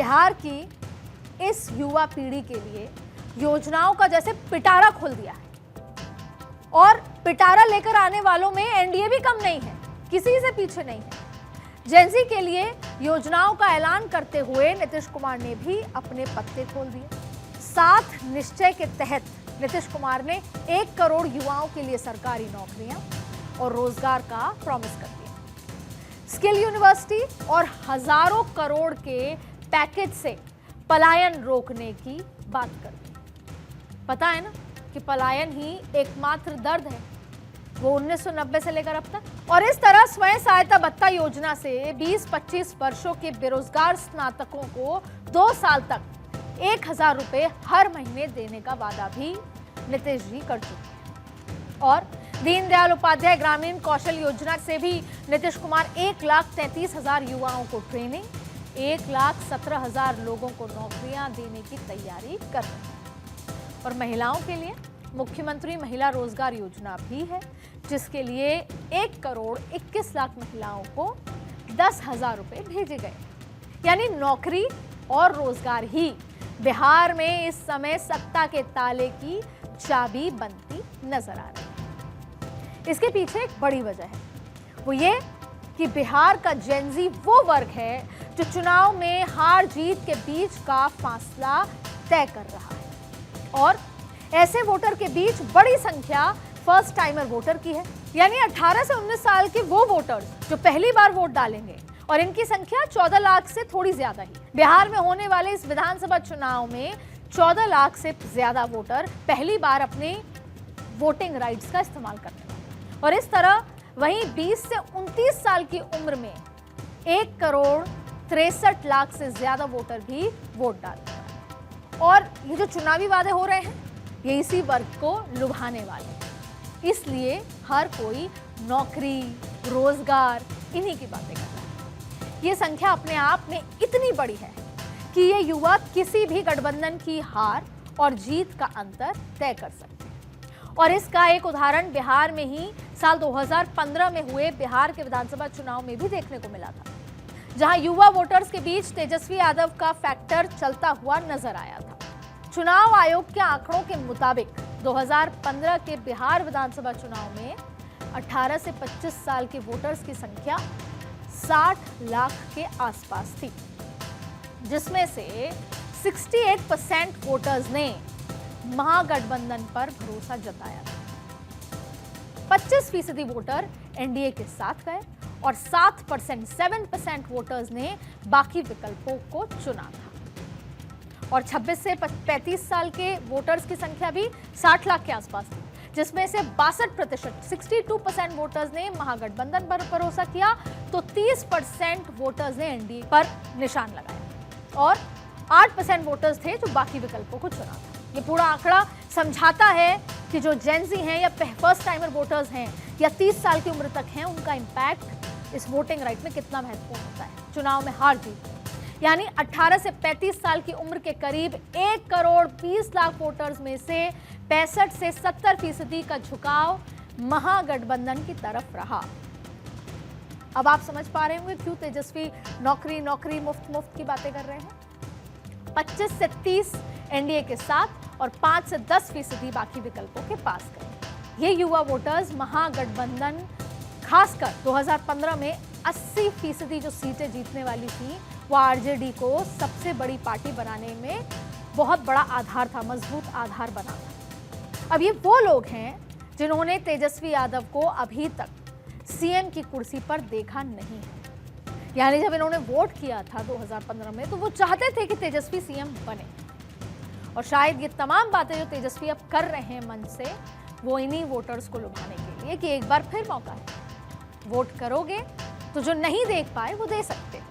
बिहार की इस युवा पीढ़ी के लिए योजनाओं का जैसे पिटारा खोल दिया है और पिटारा लेकर आने वालों में एनडीए भी कम नहीं है, किसी से पीछे नहीं है। जेंजी के लिए योजनाओं का ऐलान करते हुए नीतीश कुमार ने भी अपने पत्ते खोल दिए। 7 निश्चय के तहत नीतीश कुमार ने 1 करोड़ युवाओं के लिए सरकारी नौकरियां और रोजगार का प्रॉमिस कर दिया। स्किल यूनिवर्सिटी और हजारों करोड़ के पैकेज से पलायन रोकने की बात कर दी। पता है ना कि पलायन ही एकमात्र दर्द है, वो 1990 से लेकर अब तक। और इस तरह स्वयं सहायता भत्ता योजना से 20-25 वर्षों के बेरोजगार स्नातकों को 2 साल तक 1000 रुपए हर महीने देने का वादा भी नीतीश जी कर चुके हैं। और दीनदयाल उपाध्याय ग्रामीण कौशल योजना से भी नीतीश कुमार 1,33,000 युवाओं को ट्रेनिंग, 1,17,000 लोगों को नौकरियां देने की तैयारी कर रहे हैं। और महिलाओं के लिए मुख्यमंत्री महिला रोजगार योजना भी है, जिसके लिए 1 करोड़ 21 लाख महिलाओं को 10,000 रुपए भेजे गए। यानी नौकरी और रोजगार ही बिहार में इस समय सत्ता के ताले की चाबी बनती नजर आ रही है। इसके पीछे एक बड़ी वजह है, वो ये कि बिहार का जेंजी वो वर्ग है जो चुनाव में हार जीत के बीच का फासला तय कर रहा है। और ऐसे वोटर के बीच बड़ी संख्या फर्स्ट टाइमर वोटर की है, यानी 18 से 19 साल के वो वोटर्स जो पहली बार वोट डालेंगे, और इनकी संख्या 14 लाख से थोड़ी ज्यादा ही। बिहार में होने वाले इस विधानसभा चुनाव में 14 लाख से ज्यादा वोटर पहली बार अपने वोटिंग राइट्स का इस्तेमाल करते हैं। और इस तरह वहीं 20 से 29 साल की उम्र में 1 करोड़ 63 लाख से ज्यादा वोटर भी वोट डालते हैं। और ये जो चुनावी वादे हो रहे हैं, ये इसी वर्ग को लुभाने वाले हैं। इसलिए हर कोई नौकरी, रोजगार, इन्हीं की बातें कर रहा है। ये संख्या अपने आप में इतनी बड़ी है कि ये युवा किसी भी गठबंधन की हार और जीत का अंतर तय कर सकते हैं। और इसका एक उदाहरण बिहार में ही साल 2015 में हुए बिहार के विधानसभा चुनाव में भी देखने को मिला था, जहां युवा वोटर्स के बीच तेजस्वी यादव का फैक्टर चलता हुआ नजर आया था। चुनाव आयोग के आंकड़ों के मुताबिक 2015 के बिहार विधानसभा चुनाव में 18 से 25 साल के वोटर्स की संख्या 60 लाख के आसपास थी, जिसमें से 68% वोटर्स ने महागठबंधन पर भरोसा जताया था। 25% वोटर एनडीए के साथ गए और 7% वोटर्स ने बाकी विकल्पों को चुना था। और 26 से 35 साल के वोटर्स की संख्या भी 60 लाख के आसपास थी, जिसमें से 62% 62% वोटर्स ने महागठबंधन पर भरोसा किया, तो 30% वोटर्स ने एनडीए पर निशान लगाया और 8% वोटर्स थे जो बाकी विकल्पों को चुना था। ये पूरा आंकड़ा समझाता है कि जो जेंजी हैं या फर्स्ट टाइमर वोटर्स हैं या 30 साल की उम्र तक हैं, उनका इंपैक्ट इस वोटिंग राइट में कितना महत्वपूर्ण होता है चुनाव में हार जीत। यानी 18 से 35 साल की उम्र के करीब 1 करोड़ 20 लाख वोटर्स में से 65 से 70% का झुकाव महागठबंधन की तरफ रहा। अब आप समझ पा रहे होंगे क्यों तेजस्वी नौकरी नौकरी मुफ्त मुफ्त की बातें कर रहे हैं। 25 से 30 एनडीए के साथ और 5 से 10% बाकी विकल्पों के पास गए। ये युवा वोटर्स महागठबंधन खासकर 2015 में 80% जो सीटें जीतने वाली थी, वो आरजेडी को सबसे बड़ी पार्टी बनाने में बहुत बड़ा आधार था, मजबूत आधार बना था। अब ये वो लोग हैं जिन्होंने तेजस्वी यादव को अभी तक सीएम की कुर्सी पर देखा नहीं है। यानी जब इन्होंने वोट किया था 2015 में, तो वो चाहते थे कि तेजस्वी सीएम बने। और शायद ये तमाम बातें जो तेजस्वी अब कर रहे हैं मन से, वो इन्हीं वोटर्स को लुभाने के लिए कि एक बार फिर मौका है, वोट करोगे तो जो नहीं देख पाए वो दे सकते हैं।